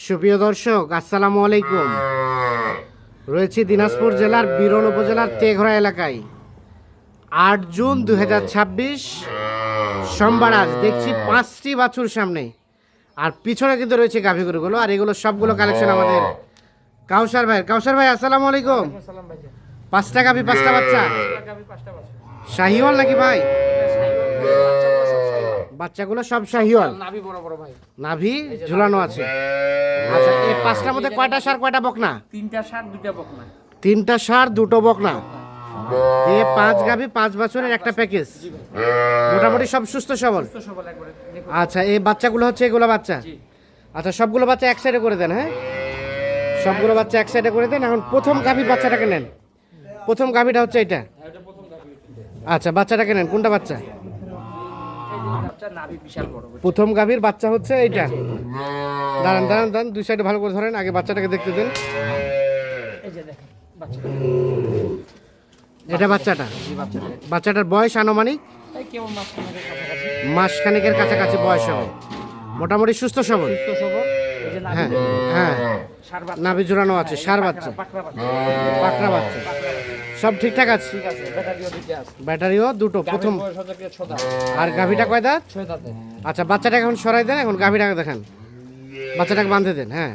সুপ্রিয় দর্শক, আসসালামু আলাইকুম। রয়েছি দিনাজপুর জেলার বিরল উপজেলার তেঘরা এলাকায়। ৮ জুন 2026 সোমবার। আজ দেখছি 5টি বাছুর সামনে, আর পিছনে কিন্তু রয়েছে গাভী গরুগুলো, আর এগুলো সবগুলো কালেকশন আমাদের কাউসার ভাই। কাউসার ভাই, আসসালামু আলাইকুম। 5টা গাভী 5টা বাচ্চা, শাহিওয়াল নাকি ভাই? বাচ্চাগুলো সব শাহিওয়াল, নাভি বড় বড় ভাই, নাভি ঝুলানো আছে। আচ্ছা, এই 5টার মধ্যে কয়টা ষাঁড় কয়টা বকনা? 3টা ষাঁড় 2টা বকনা। 3টা ষাঁড় 2টো বকনা, এই 5 গাভী 5 বছরের একটা প্যাকেজ। মোটামুটি সব সুস্থ সবল। আচ্ছা, এই বাচ্চাগুলো হচ্ছে এগুলো বাচ্চা। আচ্ছা, সবগুলো বাচ্চা এক সাইডে করে দেন। হ্যাঁ, সবগুলো বাচ্চা এক সাইডে করে দেন। এখন প্রথম গাভীর বাচ্চাটাকে নেন। প্রথম গাভীটা হচ্ছে এটা। আচ্ছা, বাচ্চাটাকে নেন। কোনটা বাচ্চা? প্রথম গাভীর বাচ্চা হচ্ছে এইটা। দাঁড়ান দাঁড়ান দাঁড়ান, দুই সাইডে ভালো করে ধরেন। আগে বাচ্চাটাকে দেখতে দেন। এটা বাচ্চাটা। বাচ্চাটার বয়স আনুমানিক মাসখানেকের কাছাকাছি বয়স হবে। মোটামুটি সুস্থ সবল। হ্যাঁ হ্যাঁ, নাভি জোড়ানো আছে। ষাঁড় বাচ্চা, পাকড়া বাচ্চা, সব ঠিকঠাক আছে। ব্যাটারিও দুটো প্রথম। আর গাভীটা কয় দাঁত? আচ্ছা, বাচ্চাটাকে এখন সরাই দেন। এখন গাভীটাকে দেখান, বাচ্চাটাকে বাঁধে দেন। হ্যাঁ,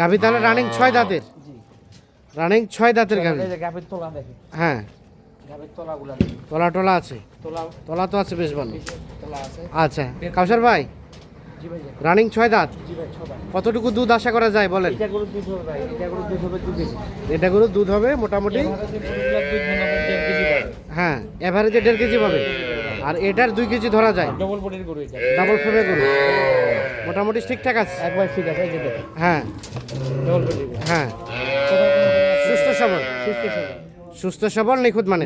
গাভী তাহলে রানিং 6 দাঁতের। রানিং 6 দাঁতের গাভী। হ্যাঁ, তলা টলা আছে। তলা তো আছে বেশ ভালো। আচ্ছা কাউসার ভাই, রানিং 6 দাঁত, কতটুকু দুধ আশা করা যায় বলেন? এটা গরুর দুধ হবে মোটামুটি, হ্যাঁ, এভারেজে 1.5 কেজি পাবে। আর এটার 2 কেজি ধরা যায়। ডবল বডির গরু এটা, ডাবল ফ্রেমের গরু, মোটামুটি ঠিকঠাক আছে। একবার ঠিক আছে। এই যে দেখেন, হ্যাঁ ডবল বডির, হ্যাঁ, সুস্থ সবল। সুস্থ সবল, নিখুঁত মানে।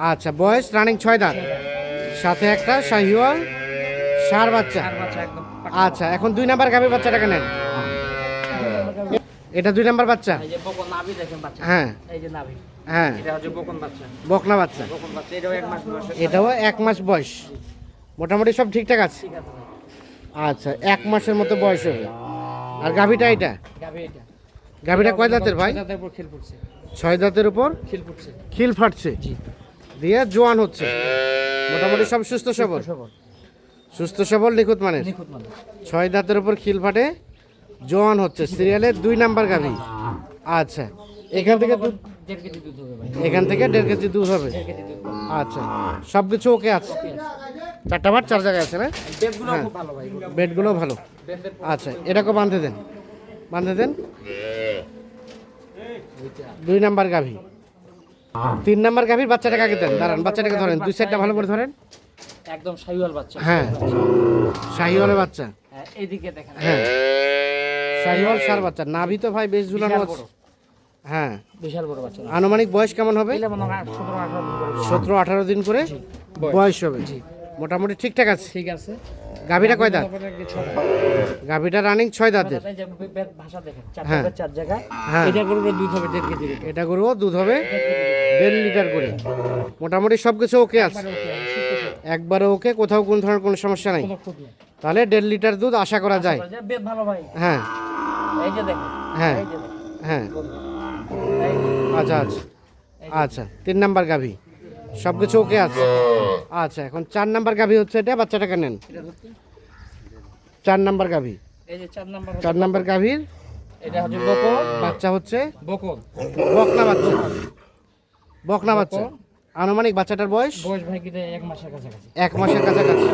আচ্ছা, বয়স রানিং 6 দাঁত, সাথে একটা শাহিওয়াল ষাঁড় বাচ্চা। একদম। আচ্ছা, এখন 2 নাম্বার গাভীর বাচ্চাটাকে নেন। এটা 2 নাম্বার বাচ্চা। এই যে বকন নাভি দেখেন বাচ্চা। হ্যাঁ এই যে নাভি, হ্যাঁ, এটা হচ্ছে বকন বাচ্চা। বকনা বাচ্চা। বকন বাচ্চা, এটাও 1 মাস বয়স। এটাও 1 মাস বয়স। মোটামুটি সব ঠিকঠাক আছে। ঠিক আছে ভাই। আচ্ছা, 1 মাসের মতো বয়স হবে। আর গাভীটা এটা? গাভি এটা। গাভীটা কয় দাঁতের ভাই? 6 দাঁতের উপর খিল ফুটছে। 6 দাঁতের উপর খিল ফুটছে। খিল ফাটছে, দিয়ে জোয়ান হচ্ছে। মোটামুটি সব সুস্থ সবল। সুস্থ সবল, নিখুঁত মানে। 6 দাঁতের উপর খিল ফাটে, জোয়ান হচ্ছে। সিরিয়ালের 2 নাম্বার গাভী। আচ্ছা, এখান থেকে দুধ, 1.5 কেজি দুধ হবে ভাই। এখান থেকে 1.5 কেজি দুধ হবে। 1.5 কেজি দুধ। আচ্ছা, সব কিছু ওকে আছে। 4টা বার 4 জায়গায় আছে না? বেডগুলো খুব ভালো ভাই। বেডগুলো ভালো। আচ্ছা, এটাকে বাঁধে দেন, বাঁধে দেন। 2 নাম্বার গাভী। 3 নাম্বার গাভীর বাচ্চাটাকে আগে দেন। দাঁড়ান, বাচ্চাটাকে ধরেন, 2 সাইডটা ভালো করে ধরেন। একদম শাহিওয়াল বাচ্চা। হ্যাঁ, শাহিওয়ালের বাচ্চা। হ্যাঁ, এইদিকে দেখেন। হ্যাঁ, শাহিওয়াল ষাঁড় বাচ্চা। নাভি তো ভাই বেশ ঝুলানো আছে। হ্যাঁ, বিশাল বড় বাচ্চা। আনুমানিক বয়স কেমন হবে? এলে মনে হয় 17-18 দিন করে। 17-18 দিন করে বয়স হবে। মোটামুটি ঠিকঠাক আছে। ঠিক আছে। গাভীটা কয় দাঁত? তারপরে যে ছোট গাভীটা রানিং 6 দাঁতের। এই যে বেদ ভাষা দেখেন, 4 হ্যাঁ। জায়গায় 4 জায়গায়। হ্যাঁ। এটা গরুর দুধ হবে 1.5 কেজি। এটা গরুও দুধ হবে 1.5 লিটার করে। মোটামুটি সব কিছু ওকে আছে, একবারে ওকে, কোথাও কোন ধরনের কোনো সমস্যা নাই। তাহলে 1.5 লিটার দুধ আশা করা যায়। বেদ ভালো ভাই। হ্যাঁ এই যে দেখেন। হ্যাঁ এই যে দেখেন। হ্যাঁ, আচ্ছা আচ্ছা আচ্ছা। 3 নাম্বার গাভী, সব কিছু ওকে আছে। আচ্ছা, এখন 4 নাম্বার গাভী হচ্ছে এটা। বাচ্চাটাকে নেন। 4 নাম্বার গাভী। এই যে 4 নাম্বার। 4 নাম্বার গাভীর এটা হচ্ছে বকন বাচ্চা হচ্ছে বকন বকনা বাচ্চা। বকনা বাচ্চা। আনুমানিক বাচ্চাটার বয়স বয়স ভাই কিতে 1 মাসের কাছাকাছি। 1 মাসের কাছাকাছি।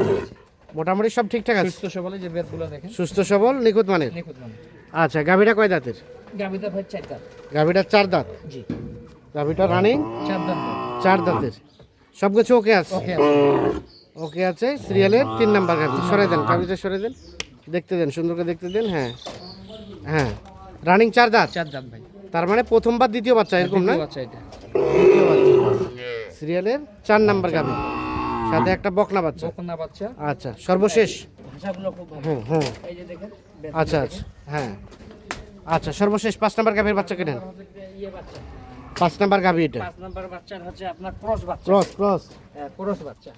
মোটামুটি সব ঠিকঠাক আছে। সুস্থ সবল, যে বেদগুলো দেখেন, সুস্থ সবল, নিখুঁত মানের। নিখুঁত মানে। আচ্ছা, গাভীটা কয় দাঁতের? গাবিতে ভাই 4 দাঁত। গাভীটা 4 দাঁত। জি, গাভীটা রানিং 4 দাঁত। 4 দাঁতের। সব কিছু ওকে আছে। ওকে আছে। ওকে আছে। সিরিয়ালের 3 নাম্বার গাভী। সরে দেন, গাভীটা সরে দেন, দেখতে দেন, সুন্দর করে দেখতে দেন। হ্যাঁ হ্যাঁ, রানিং 4 দাঁত। 4 দাঁত ভাই। তার মানে প্রথমবার দ্বিতীয় বাচ্চা, এরকম না? বাচ্চা এটা। দ্বিতীয় বাচ্চা। সিরিয়ালের 4 নাম্বার গাভী, সাথে একটা বকনা বাচ্চা। বকনা বাচ্চা। আচ্ছা, সর্বশেষ। ভাষাগুলো খুব ভালো। হ্যাঁ হ্যাঁ, এই যে দেখেন। আচ্ছা আচ্ছা, হ্যাঁ আচ্ছা, সর্বশেষ 5 নাম্বার গাভীর বাচ্চা কেনেন। ইয়ে বাচ্চা। 5 নাম্বার গাভী এটা। 5 নাম্বার বাচ্চা হচ্ছে আপনার ক্রস বাচ্চা। ক্রস। ক্রস বাচ্চা।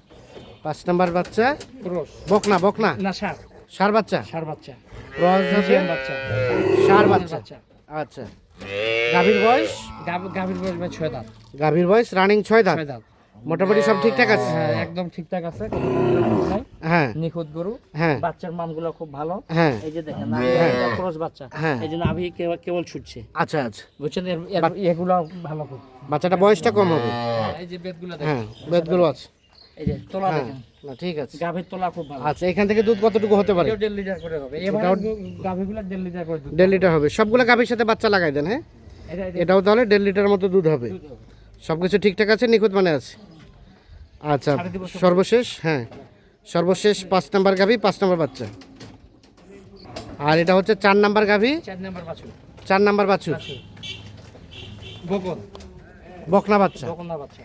5 নাম্বার বাচ্চা ক্রস। বকনা। না ষাঁড়। ষাঁড় বাচ্চা ষাঁড় বাচ্চা ক্রস হবে ফ্রিজিয়ান বাচ্চা ষাঁড় বাচ্চা বাচ্চা আচ্ছা গাভীর বয়স গাভীর বয়স ভাই 6 দাঁত গাভীর বয়স রানিং 6 দাঁত 6 দাঁত মোটামুটি সব ঠিকঠাক আছে হ্যাঁ একদম ঠিকঠাক আছে কোনো প্রবলেম নাই হ্যাঁ নিখুঁত গরু হ্যাঁ বাচ্চার মানগুলো খুব ভালো হ্যাঁ এই যে দেখেন ক্রস বাচ্চা হ্যাঁ। এই যে নাভি কেবল ছুটছে আচ্ছা আচ্ছা বুঝছেন এগুলো ভালো খুব বাচ্চাটা বয়সটা কম হবে এই যে বেদগুলো দেখেন হ্যাঁ বেদগুলো আছে এই যে তোলা হ্যাঁ দেখেন না ঠিক আছে গাভীর তোলা খুব ভালো আচ্ছা এখান থেকে দুধ কতটুকু হতে পারে এটাও 1.5 লিটার করে হবে এবার গাভীগুলো 1.5 লিটার করে দুধ 1.5 লিটার হবে সবগুলো গাভীর সাথে বাচ্চা লাগাই দেন হ্যাঁ এটা এটাও তাহলে 1.5 লিটার মতো দুধ হবে সব কিছু ঠিকঠাক আছে নিখুঁত মানে আছে আচ্ছা সর্বশেষ হ্যাঁ সর্বশেষ 5 নাম্বার গাভী 5 নাম্বার বাচ্চা আর এটা হচ্ছে 4 নাম্বার গাভী 4 নাম্বার বাছুর 4 নাম্বার বাছুর বকন বকনা বাচ্চা বকনা বাচ্চা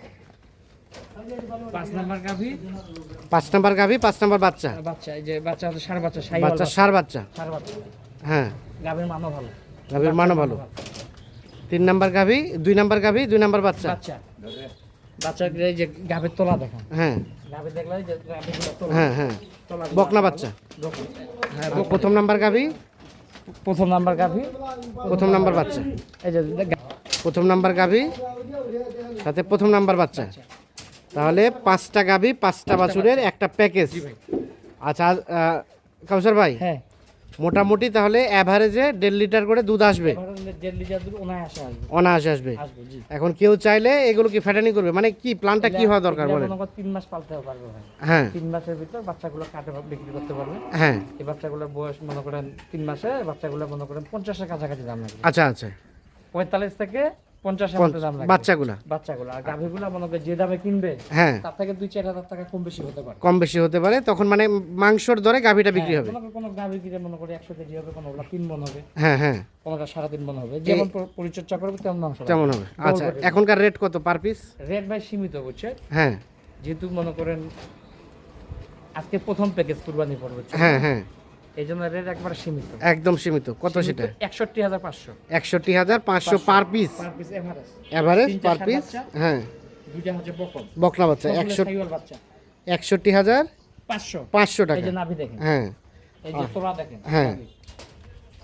5 নাম্বার গাভী 5 নাম্বার গাভী 5 নাম্বার বাচ্চা বাচ্চা এই যে বাচ্চা হচ্ছে ষাঁড় বাচ্চা বাচ্চা ষাঁড় বাচ্চা ষাঁড় বাচ্চা হ্যাঁ গাভীর মানও ভালো গাভীর মানও ভালো 3 নাম্বার গাভী 2 নাম্বার গাভী 2 নাম্বার বাচ্চা বাচ্চা বাচ্চা এই যে গাভীর তোলা দেখেন হ্যাঁ গাভী দেখলে যে গাভীগুলো তোলা হ্যাঁ হ্যাঁ তোলা বকনা বাচ্চা বকন। হ্যাঁ আর প্রথম নাম্বার গাভী প্রথম নাম্বার গাভী প্রথম নাম্বার বাচ্চা এই যে প্রথম নাম্বার গাভী সাথে প্রথম নাম্বার বাচ্চা তাহলে 5টা গাভী 5টা বাছুরের একটা প্যাকেজ আচ্ছা কাউসার ভাই হ্যাঁ মোটামুটি তাহলে অ্যাভারেজে 1.5 লিটার করে দুধ আসবে এবার 1.5 লিটার দুধ অনায়াসে আসবে অনায়াসে আসবে আসবে জি এখন কেউ চাইলে এগুলো কি ফ্যাটানি করবে মানে কি প্ল্যানটা কি হওয়া দরকার এগুলো বলেন মনে করো 3 মাস পালতেও পারবে ভাই হ্যাঁ 3 মাসের ভিতর বাচ্চাগুলো কাটে বিক্রি করতে পারবে হ্যাঁ এই বাচ্চাগুলোর বয়স মনে করেন 3 মাসে বাচ্চাগুলো মনে করেন 50 এর কাছাকাছি দাম লাগবে আচ্ছা আচ্ছা 45 থেকে 50 এর মধ্যে দাম লাগবে বাচ্চাগুলা বাচ্চাগুলো আর গাভীগুলো মনে করে যে দামে কিনবে হ্যাঁ তার থেকে 2-4 হাজার টাকা কম বেশি হতে পারে কম বেশি হতে পারে তখন মানে মাংসর দরে গাভীটা বিক্রি হবে মনে করো কোনো গাভী কিনে মনে করে 100 কেজি হবে কোনোগুলো 3 মণ হবে হ্যাঁ হ্যাঁ কোনোটা 3.5 মণ হবে যেমন পরিচর্যা করবে তেমন মাংস হবে। কেমন হবে আচ্ছা এখনকার রেট কত পার পিস রেট ভাই সীমিত বুঝছে হ্যাঁ যেহেতু মনে করেন আজকে প্রথম প্যাকেজ কুরবানি পড়বে হ্যাঁ হ্যাঁ এই জন্য রেট একবার সীমিত একদম সীমিত কত সেটা 61500 61,500 per piece per piece average average তিনটা পার ষাঁড় পিস বাচ্চা। হ্যাঁ দুইটা হচ্ছে বকন বকনা বাচ্চা বকনের 100 ছাগল বাচ্চা 61,500 500 এই টাকা যে নাভি দেখেন হ্যাঁ এই যে তোলা দেখেন হ্যাঁ। নাভি।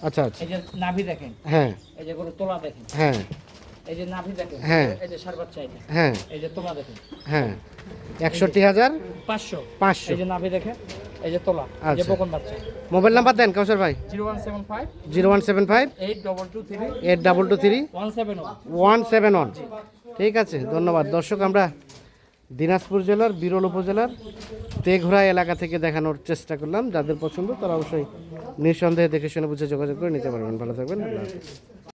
আচ্ছা আচ্ছা এই যে নাভি দেখেন হ্যাঁ এই যে গরু তোলা দেখেন হ্যাঁ এই যে নাভি দেখেন হ্যাঁ। এই যে ষাঁড় বাচ্চা এটা হ্যাঁ এই যে তোলা দেখেন হ্যাঁ 61,500 500 এই যে নাভি দেখেন এই যে তোলা এই যে আচ্ছা। বকন বাচ্চা মোবাইল নাম্বার দেন কাউসার ভাই 0175 0175 8223 8223 171 171 ঠিক আছে ধন্যবাদ দর্শক আমরা দিনাজপুর জেলার বিরল উপজেলার তেঘরা এলাকা থেকে দেখানোর চেষ্টা করলাম যাদের পছন্দ তারা অবশ্যই নিঃসন্দেহে দেখে শুনে বুঝে যোগাযোগ করে নিতে পারবেন ভালো থাকবেন আল্লাহ হাফেজ।